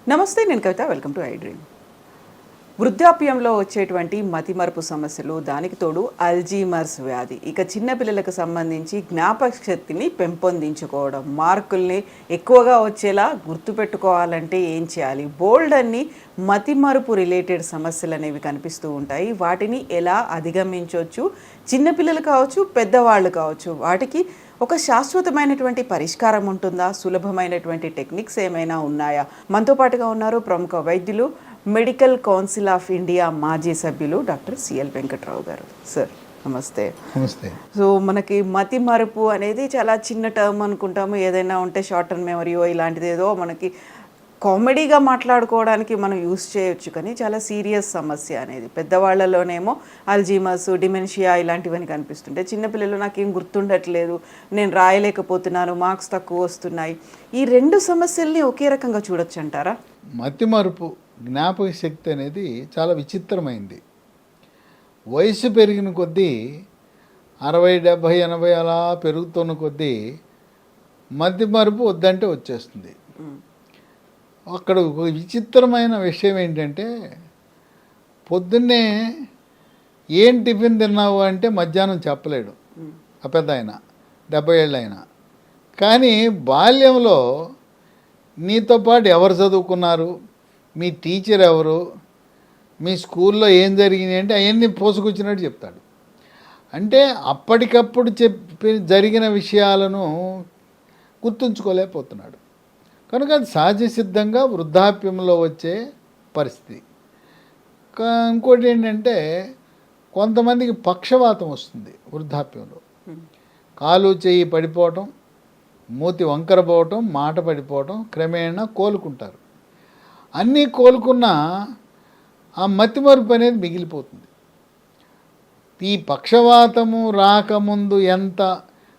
నమస్తే, నేను Kavitha. Welcome to I dream. వృద్ధాప్యంలో వచ్చేటువంటి మతిమరుపు సమస్యలు, దానికి తోడు అల్జీమర్స్ వ్యాధి, ఇక చిన్నపిల్లలకు సంబంధించి జ్ఞాపక శక్తిని పెంపొందించుకోవడం, మార్కుల్ని ఎక్కువగా వచ్చేలా గుర్తుపెట్టుకోవాలంటే ఏం చేయాలి, బోల్డ్ అన్ని మతిమరుపు రిలేటెడ్ సమస్యలు అనేవి కనిపిస్తూ ఉంటాయి. వాటిని ఎలా అధిగమించవచ్చు, చిన్నపిల్లలు కావచ్చు, పెద్దవాళ్ళు కావచ్చు, వాటికి ఒక శాశ్వతమైనటువంటి పరిష్కారం ఉంటుందా, సులభమైనటువంటి టెక్నిక్స్ ఏమైనా ఉన్నాయా? మనతో పాటుగా ఉన్నారు ప్రముఖ వైద్యులు, మెడికల్ కౌన్సిల్ ఆఫ్ ఇండియా మాజీ సభ్యులు డాక్టర్ సిఎల్ వెంకట్రావు గారు. సార్ నమస్తే. నమస్తే. సో మనకి మతి మరుపు అనేది చాలా చిన్న టర్మ్ అనుకుంటాము. ఏదైనా ఉంటే షార్ట్ టర్మ్ మెమరీయో ఇలాంటిది ఏదో మనకి కామెడీగా మాట్లాడుకోవడానికి మనం యూస్ చేయొచ్చు, కానీ చాలా సీరియస్ సమస్య అనేది. పెద్దవాళ్ళలోనేమో అల్జీమర్స్, డిమెన్షియా ఇలాంటివన్నీ కనిపిస్తుంటాయి. చిన్నపిల్లలు నాకేం గుర్తుండట్లేదు, నేను రాయలేకపోతున్నాను, మార్క్స్ తక్కువ వస్తున్నాయి. ఈ రెండు సమస్యల్ని ఒకే రకంగా చూడొచ్చు అంటారా? మతిమరుపు, జ్ఞాపక శక్తి అనేది చాలా విచిత్రమైంది. వయసు పెరిగిన కొద్దీ 60, 70, 80 అలా పెరుగుతున్న కొద్దీ మతిమరుపు వద్దంటే వచ్చేస్తుంది. అక్కడ ఒక విచిత్రమైన విషయం ఏంటంటే, పొద్దున్నే ఏం టిఫిన్ తిన్నావు అంటే మధ్యాహ్నం చెప్పలేడు ఆ పెద్ద ఆయన, 70 ఏళ్ళు అయినా. కానీ బాల్యంలో నీతో పాటు ఎవరు చదువుకున్నారు, మీ టీచర్ ఎవరు, మీ స్కూల్లో ఏం జరిగింది అంటే అవన్నీ పోసుకొచ్చినట్టు చెప్తాడు. అంటే అప్పటికప్పుడు జరిగిన విషయాలను గుర్తుంచుకోలేకపోతున్నాడు. కనుక అది సహజ సిద్ధంగా వృద్ధాప్యంలో వచ్చే పరిస్థితి. ఇంకోటి ఏంటంటే, కొంతమందికి పక్షవాతం వస్తుంది వృద్ధాప్యంలో. కాలు చెయ్యి పడిపోవటం, మూతి వంకర పోవటం, మాట పడిపోవటం, క్రమేణా కోలుకుంటారు. అన్నీ కోలుకున్నా ఆ మతిమరుపు అనేది మిగిలిపోతుంది. ఈ పక్షవాతము రాకముందు ఎంత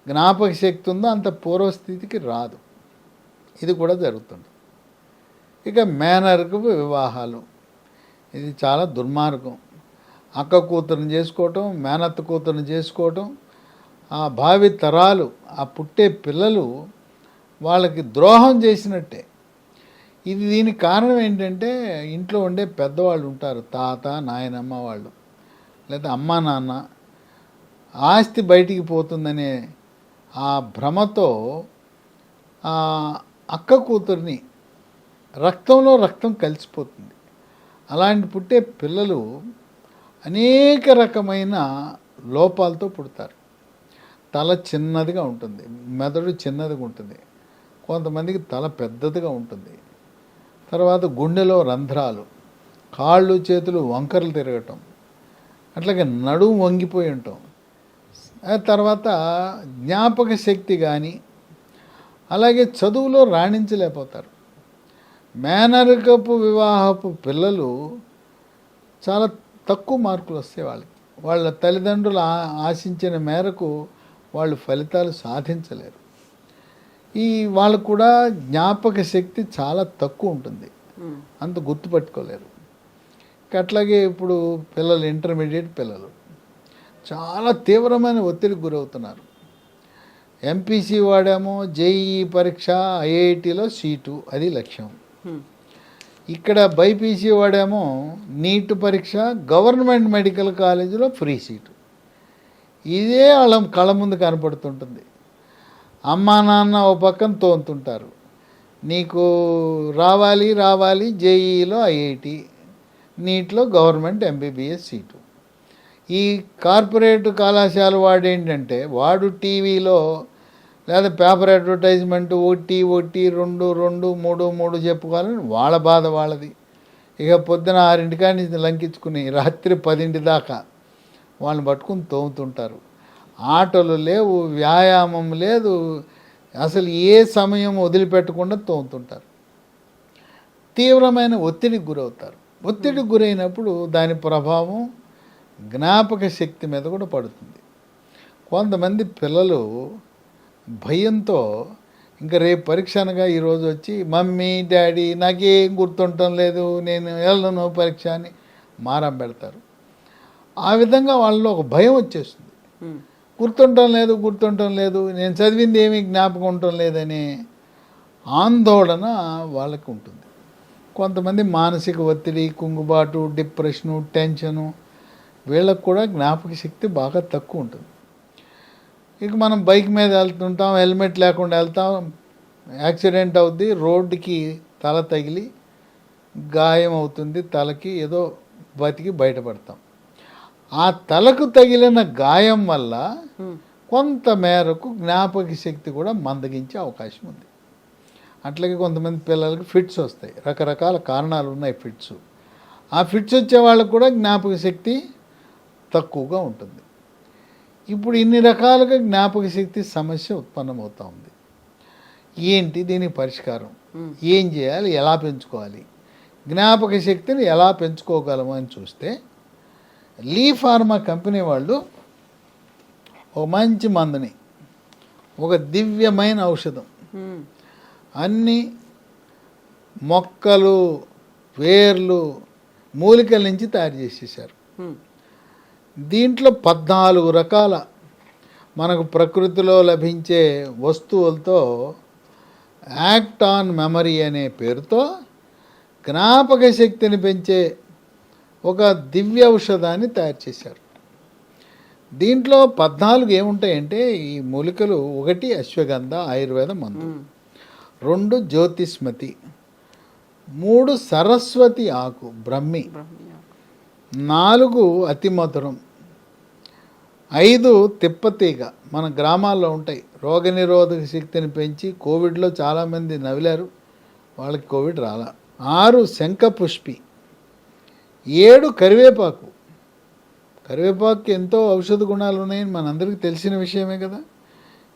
జ్ఞాపక శక్తి ఉందో అంత పూర్వస్థితికి రాదు. ఇది కూడా జరుగుతుంది. ఇక మేనర్కు వివాహాలు, ఇది చాలా దుర్మార్గం. అక్క కూతురుని చేసుకోవటం, మేనత్త కూతురుని చేసుకోవటం, ఆ భావి తరాలు, ఆ పుట్టే పిల్లలు వాళ్ళకి ద్రోహం చేసినట్టే. దీనికి కారణం ఏంటంటే, ఇంట్లో ఉండే పెద్దవాళ్ళు ఉంటారు, తాత, నాయనమ్మ వాళ్ళు, లేదా అమ్మ నాన్న, ఆస్తి బయటికి పోతుందనే ఆ భ్రమతో అక్క కూతుర్ని రక్తంలో రక్తం కలిసిపోతుంది. అలాంటి పుట్టే పిల్లలు అనేక రకమైన లోపాలతో పుడతారు. తల చిన్నదిగా ఉంటుంది, మెదడు చిన్నదిగా ఉంటుంది, కొంతమందికి తల పెద్దదిగా ఉంటుంది. తర్వాత గుండెలో రంధ్రాలు, కాళ్ళు చేతులు వంకరలు తిరగటం, అట్లాగే నడుము వంగిపోయి ఉంటాం. తర్వాత జ్ఞాపక శక్తి కానీ, అలాగే చదువులో రాణించలేకపోతారు. మేనరికపు వివాహపు పిల్లలు చాలా తక్కువ మార్కులు వస్తాయి వాళ్ళకి. వాళ్ళ తల్లిదండ్రులు ఆశించిన మేరకు వాళ్ళు ఫలితాలు సాధించలేరు. వాళ్ళకు కూడా జ్ఞాపక శక్తి చాలా తక్కువ ఉంటుంది, అంత గుర్తుపట్టుకోలేరు. అట్లాగే ఇప్పుడు పిల్లలు, ఇంటర్మీడియట్ పిల్లలు చాలా తీవ్రమైన ఒత్తిడికి గురవుతున్నారు. ఎంపీసీ వాడేమో జేఈఈ పరీక్ష, ఐఐటిలో సీటు, అది లక్ష్యం. ఇక్కడ బైపీసీ వాడేమో నీట్ పరీక్ష, గవర్నమెంట్ మెడికల్ కాలేజీలో ఫ్రీ సీటు. ఇదే వాళ్ళ కళ్ళ ముందు కనపడుతుంటుంది. అమ్మా నాన్న ఓ పక్కన తోంతుంటారు, నీకు రావాలి రావాలి జేఈఈలో ఐఐటి, నీట్లో గవర్నమెంట్ ఎంబీబీఎస్ సీటు. ఈ కార్పొరేట్ కళాశాల వాడు ఏంటంటే, వాడు టీవీలో లేదా పేపర్ అడ్వర్టైజ్మెంట్ ఒకటి 2, 2, 3 చెప్పుకోవాలని వాళ్ళ బాధ వాళ్ళది. ఇక పొద్దున 6 కాడి నుంచి లంకించుకుని రాత్రి 10 దాకా వాళ్ళని పట్టుకుని తోముతుంటారు. ఆటలు లేవు, వ్యాయామం లేదు, అసలు ఏ సమయం వదిలిపెట్టకుండా తోముతుంటారు. తీవ్రమైన ఒత్తిడికి గురవుతారు. ఒత్తిడికి గురైనప్పుడు దాని ప్రభావం జ్ఞాపక శక్తి మీద కూడా పడుతుంది. కొంతమంది పిల్లలు భయంతో ఇంకా రేపు పరీక్ష అనగా ఈరోజు వచ్చి, మమ్మీ డాడీ నాకేం గుర్తుండటం లేదు, నేను వెళ్ళను పరీక్ష అని మారం పెడతారు. ఆ విధంగా వాళ్ళలో ఒక భయం వచ్చేస్తుంది. గుర్తుండటం లేదు, నేను చదివింది ఏమీ జ్ఞాపకం ఉండటం లేదనే ఆందోళన వాళ్ళకు ఉంటుంది. కొంతమంది మానసిక ఒత్తిడి, కుంగుబాటు, డిప్రెషను, టెన్షను, వీళ్ళకు కూడా జ్ఞాపక శక్తి బాగా తక్కువ ఉంటుంది. ఇక మనం బైక్ మీద వెళ్తుంటాం, హెల్మెట్ లేకుండా వెళ్తాం, యాక్సిడెంట్ అవుద్ది, రోడ్డుకి తల తగిలి గాయం అవుతుంది, తలకి ఏదో బతికి బయటపడతాం. ఆ తలకు తగిలిన గాయం వల్ల కొంత మేరకు జ్ఞాపక శక్తి కూడా మందగించే అవకాశం ఉంది. అట్లాగే కొంతమంది పిల్లలకి ఫిట్స్ వస్తాయి, రకరకాల కారణాలు ఉన్నాయి ఫిట్స్. ఆ ఫిట్స్ వచ్చే వాళ్ళకు కూడా జ్ఞాపక శక్తి తక్కువగా ఉంటుంది. ఇప్పుడు ఇన్ని రకాలుగా జ్ఞాపక శక్తి సమస్య ఉత్పన్నమవుతూ ఉంది. ఏంటి దీనికి పరిష్కారం? ఏం చేయాలి? ఎలా పెంచుకోవాలి? జ్ఞాపక శక్తిని ఎలా పెంచుకోగలము అని చూస్తే, లీ ఫార్మా కంపెనీ వాళ్ళు ఒక మంచి మందుని, ఒక దివ్యమైన ఔషధం, అన్ని మొక్కలు, వేర్లు, మూలికల నుంచి తయారు చేసేసారు. దీంట్లో 14 రకాల మనకు ప్రకృతిలో లభించే వస్తువులతో యాక్ట్ ఆన్ మెమరీ అనే పేరుతో జ్ఞాపక శక్తిని పెంచే ఒక దివ్య ఔషధాన్ని తయారు చేశారు. దీంట్లో 14 ఏముంటాయంటే, ఈ మూలికలు: 1 అశ్వగంధ ఆయుర్వేద మందు, 2 జ్యోతిష్మతి, 3 సరస్వతి ఆకు బ్రహ్మి, 4 అతిమధురం, 5 తిప్పతీగ, మన గ్రామాల్లో ఉంటాయి, రోగనిరోధక శక్తిని పెంచి కోవిడ్లో చాలామంది నవిలారు, వాళ్ళకి కోవిడ్ రాలా. 6 శంఖపుష్పి, 7 కరివేపాకు. కరివేపాకుకి ఎంతో ఔషధ గుణాలు ఉన్నాయని మనందరికీ తెలిసిన విషయమే కదా.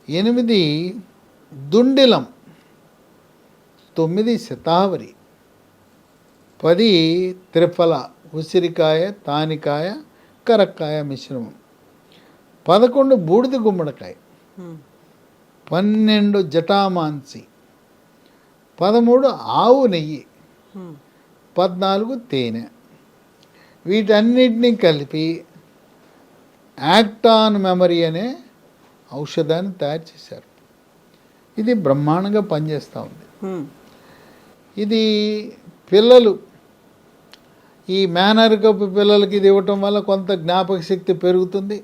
8 దుండిలం, 9 శతావరి, 10 త్రిఫల, ఉసిరికాయ, తానికాయ, కరక్కాయ మిశ్రమం, 11 బూడిద గుమ్మడికాయ, 12 జటామాంసి, 13 ఆవు నెయ్యి, 14 తేనె. వీటన్నిటినీ కలిపి యాక్ట్ ఆన్ మెమరీ అనే ఔషధాన్ని తయారు చేశారు. ఇది బ్రహ్మాండంగా పనిచేస్తూ ఉంది. ఇది పిల్లలు, ఈ మేనర్ కప్పు పిల్లలకి ఇది ఇవ్వటం వల్ల కొంత జ్ఞాపక శక్తి పెరుగుతుంది.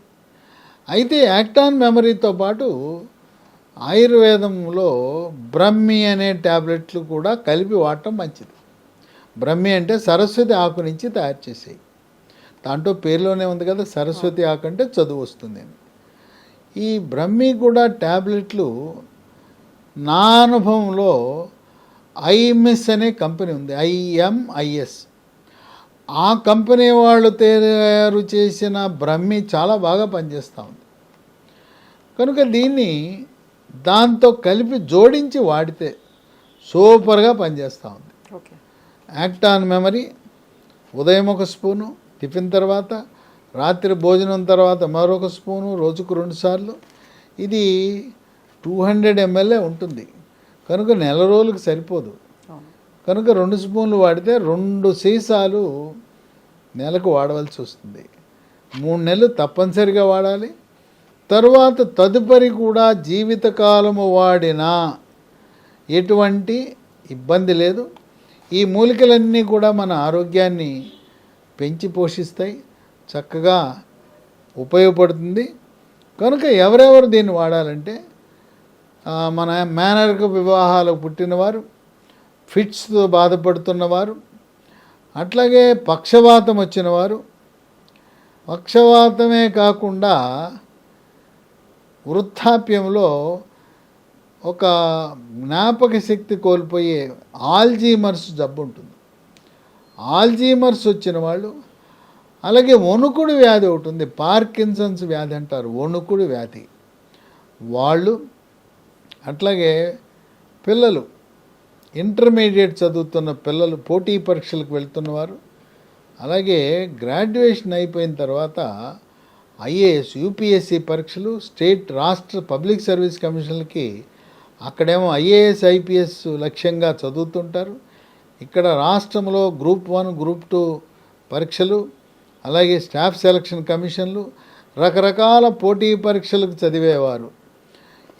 అయితే యాక్ట్ ఆన్ మెమరీతో పాటు ఆయుర్వేదంలో బ్రహ్మి అనే ట్యాబ్లెట్లు కూడా కలిపి వాడటం మంచిది. బ్రహ్మి అంటే సరస్వతి ఆకు నుంచి తయారు చేసేవి. దాంట్లో పేరులోనే ఉంది కదా, సరస్వతి ఆకు అంటే చదువు వస్తుంది. ఈ బ్రహ్మి కూడా ట్యాబ్లెట్లు నా అనుభవంలో ఐమిస్ అనే కంపెనీ ఉంది, IMIS. ఆ కంపెనీ వాళ్ళు తయారు చేసిన బ్రహ్మి చాలా బాగా పనిచేస్తూ ఉంది. కనుక దీన్ని దాంతో కలిపి జోడించి వాడితే సూపర్గా పనిచేస్తూ ఉంది. యాక్ట్ ఆన్ మెమరీ ఉదయం 1 స్పూను, టిఫిన్ తర్వాత, రాత్రి భోజనం తర్వాత మరొక స్పూను, రోజుకు 2 సార్లు. ఇది 200 ml ఉంటుంది కనుక నెల రోజులకు సరిపోదు. కనుక 2 స్పూన్లు వాడితే 2 సీసాలు నెలకు వాడవలసి వస్తుంది. 3 నెలలు తప్పనిసరిగా వాడాలి. తరువాత తదుపరి కూడా జీవితకాలము వాడినా ఎటువంటి ఇబ్బంది లేదు. ఈ మూలికలన్నీ కూడా మన ఆరోగ్యాన్ని పెంచి పోషిస్తాయి, చక్కగా ఉపయోగపడుతుంది. కనుక ఎవరెవరు దీన్ని వాడాలంటే, మన మేనరిక వివాహాలకు పుట్టినవారు, ఫిట్స్తో బాధపడుతున్నవారు, అట్లాగే పక్షవాతం వచ్చినవారు, పక్షవాతమే కాకుండా వృద్ధాప్యంలో ఒక జ్ఞాపక శక్తి కోల్పోయే ఆల్జీమర్స్ జబ్బు ఉంటుంది. ఆల్జీమర్స్ వచ్చిన వాళ్ళు, అలాగే వణుకుడు వ్యాధి ఒకటి ఉంది, పార్కిన్సన్స్ వ్యాధి అంటారు, వణుకుడు వ్యాధి వాళ్ళు, అట్లాగే పిల్లలు, ఇంటర్మీడియట్ చదువుతున్న పిల్లలు, పోటీ పరీక్షలకు వెళ్తున్నవారు, అలాగే గ్రాడ్యుయేషన్ అయిపోయిన తర్వాత IAS, UPSC పరీక్షలు, స్టేట్, రాష్ట్ర పబ్లిక్ సర్వీస్ కమిషన్లకి అక్కడేమో IAS, IPS లక్ష్యంగా చదువుతుంటారు. ఇక్కడ రాష్ట్రంలో గ్రూప్ 1, గ్రూప్ 2 పరీక్షలు, అలాగే స్టాఫ్ సెలక్షన్ కమిషన్లు, రకరకాల పోటీ పరీక్షలకు చదివేవారు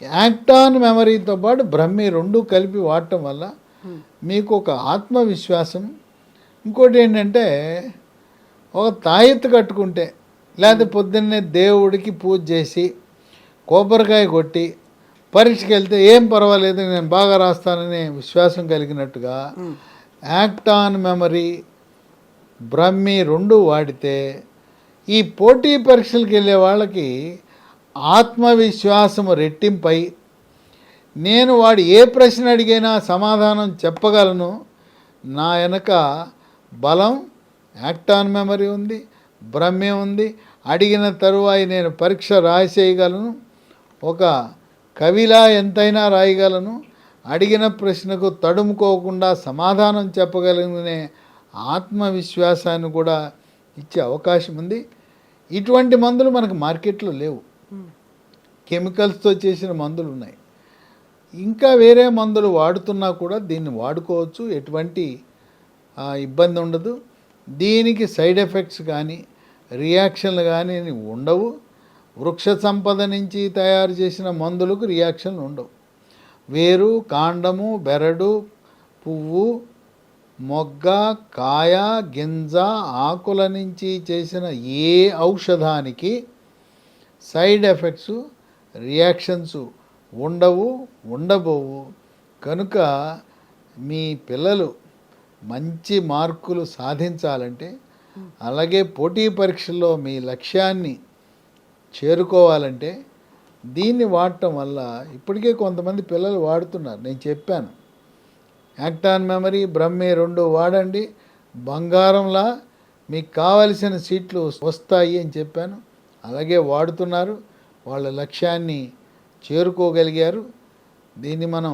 యాక్టాన్ మెమరీతో పాటు బ్రహ్మి రెండు కలిపి వాడటం వల్ల మీకు ఒక ఆత్మవిశ్వాసం, ఇంకోటి ఏంటంటే ఒక తాయెత్తు కట్టుకుంటే లేకపోతే పొద్దున్నే దేవుడికి పూజ చేసి కొబ్బరికాయ కొట్టి పరీక్షకి వెళ్తే ఏం పర్వాలేదు నేను బాగా రాస్తాననే విశ్వాసం కలిగినట్టుగా యాక్టాన్ మెమరీ బ్రహ్మి రెండు వాడితే ఈ పోటీ పరీక్షలకు వెళ్ళే వాళ్ళకి ఆత్మవిశ్వాసము రెట్టింపై నేను వాడు ఏ ప్రశ్న అడిగినా సమాధానం చెప్పగలను, నా వెనక బలం యాక్టాన్ మెమరీ ఉంది, బ్రహ్మే ఉంది, అడిగిన తరువాయి నేను పరీక్ష రాసేయగలను, ఒక కవిలా ఎంతైనా రాయగలను, అడిగిన ప్రశ్నకు తడుముకోకుండా సమాధానం చెప్పగలనే ఆత్మవిశ్వాసాన్ని కూడా ఇచ్చే అవకాశం ఉంది. ఇటువంటి మందులు మనకు మార్కెట్లో లేవు, కెమికల్స్తో చేసిన మందులు ఉన్నాయి. ఇంకా వేరే మందులు వాడుతున్నా కూడా దీన్ని వాడుకోవచ్చు, ఎటువంటి ఇబ్బంది ఉండదు. దీనికి సైడ్ ఎఫెక్ట్స్ కానీ రియాక్షన్లు కానీ ఉండవు. వృక్ష సంపద నుంచి తయారు చేసిన మందులకు రియాక్షన్లు ఉండవు. వేరు, కాండము, బెరడు, పువ్వు, మొగ్గ, కాయ, గింజ, ఆకుల నుంచి చేసిన ఏ ఔషధానికి సైడ్ ఎఫెక్ట్స్ రియాక్షన్స్ ఉండవు, ఉండబోవు. కనుక మీ పిల్లలు మంచి మార్కులు సాధించాలంటే, అలాగే పోటీ పరీక్షల్లో మీ లక్ష్యాన్ని చేరుకోవాలంటే దీన్ని వాడటం వల్ల ఇప్పటికే కొంతమంది పిల్లలు వాడుతున్నారు. నేను చెప్పాను యాక్టాన్ మెమరీ బ్రహ్మే రెండు వాడండి, బంగారంలా మీకు కావలసిన సీట్లు వస్తాయి అని చెప్పాను. అలాగే వాడుతున్నారు, వాళ్ళ లక్ష్యాన్ని చేరుకోగలిగారు. దీన్ని మనం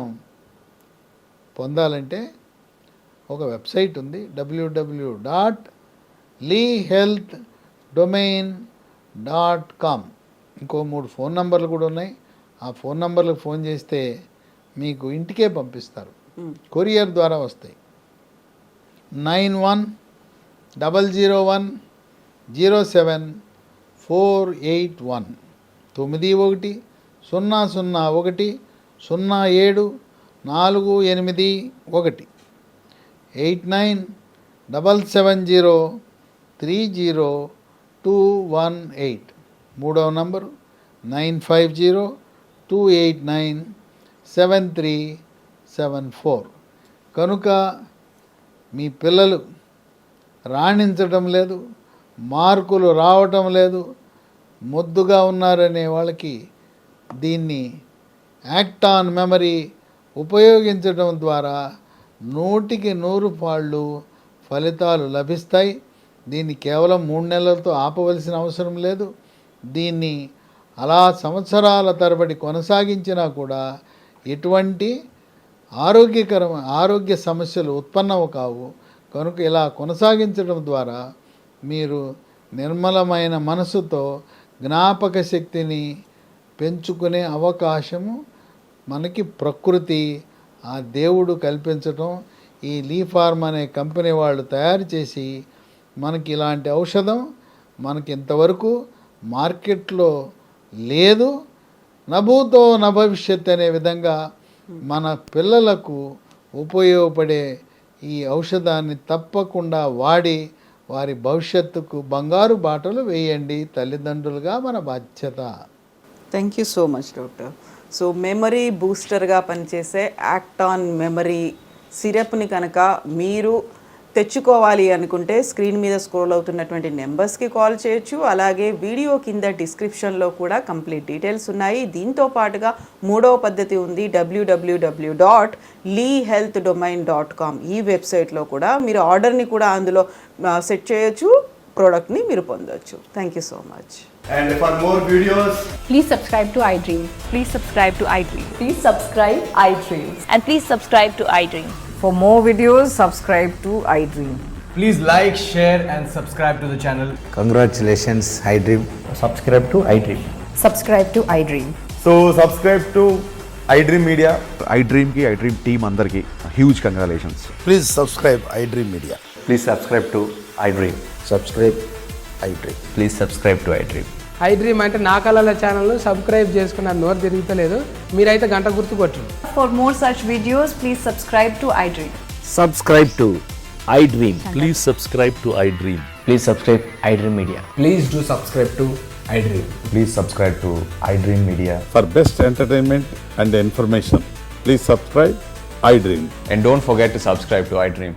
పొందాలంటే ఒక వెబ్సైట్ ఉంది, www.lehealthdomain.com. ఇంకో 3 ఫోన్ నంబర్లు కూడా ఉన్నాయి. ఆ ఫోన్ నంబర్లకు ఫోన్ చేస్తే మీకు ఇంటికే పంపిస్తారు, కొరియర్ ద్వారా వస్తాయి. 9100107481 9100100748 8977030218. మూడవ నంబరు 9502897374. కనుక మీ పిల్లలు రాణించడం లేదు, మార్కులు రావటం లేదు, మొద్దుగా ఉన్నారనే వాళ్ళకి దీన్ని యాక్టాన్ మెమరీ ఉపయోగించడం ద్వారా 100కి 100 పాళ్ళు ఫలితాలు లభిస్తాయి. దీన్ని కేవలం 3 నెలలతో ఆపవలసిన అవసరం లేదు. దీన్ని అలా సంవత్సరాల తరబడి కొనసాగించినా కూడా ఎటువంటి ఆరోగ్య సమస్యలు ఉత్పన్నము కావు. కనుక ఇలా కొనసాగించడం ద్వారా మీరు నిర్మలమైన మనసుతో జ్ఞాపక శక్తిని పెంచుకునే అవకాశము మనకి ప్రకృతి, ఆ దేవుడు కల్పించటం, ఈ లీఫార్మ్ అనే కంపెనీ వాళ్ళు తయారు చేసి మనకి ఇలాంటి ఔషధం మనకి ఇంతవరకు మార్కెట్లో లేదు. నభూతో నభవిష్యత్ అనే విధంగా మన పిల్లలకు ఉపయోగపడే ఈ ఔషధాన్ని తప్పకుండా వాడి వారి భవిష్యత్తుకు బంగారు బాటలు వేయండి. తల్లిదండ్రులుగా మన బాధ్యత. Thank you so much doctor. So memory బూస్టర్గా పనిచేసే యాక్టాన్ మెమరీ సిరప్ని కనుక మీరు తెచ్చుకోవాలి అనుకుంటే స్క్రీన్ మీద స్క్రోల్ అవుతున్నటువంటి నెంబర్స్కి కాల్ చేయొచ్చు. అలాగే వీడియో కింద డిస్క్రిప్షన్లో కూడా కంప్లీట్ డీటెయిల్స్ ఉన్నాయి. దీంతో పాటుగా 3వ పద్ధతి ఉంది, www.lehealthdomain.com. ఈ వెబ్సైట్లో కూడా మీరు ఆర్డర్ని కూడా అందులో సెట్ చేయొచ్చు, ప్రోడక్ట్ని మీరు పొందొచ్చు. Thank you so much. And for more videos, Please subscribe to iDream. Please subscribe to iDream. Please subscribe iDream. And please subscribe to iDream. For more videos, subscribe to iDream. please like, share and subscribe to the channel. Congratulations, iDream. Subscribe to iDream. Subscribe to iDream. So subscribe to iDream Media. iDream ki iDream team andarki huge congratulations. Please subscribe iDream Media. Please subscribe to iDream. Subscribe iDream. Please subscribe to iDream. I dream అంటే నా కళల channel subscribe చేసుకున్న నోరు తిరుగుతలేదు. మీరైతే గంట గుర్తు కొట్టండి. For more such videos, please subscribe to iDream. Subscribe to iDream. Please subscribe to iDream. Please subscribe iDream Media. Please do subscribe to iDream. Please subscribe to iDream Media. For best entertainment and information, please subscribe iDream. And don't forget to subscribe to iDream.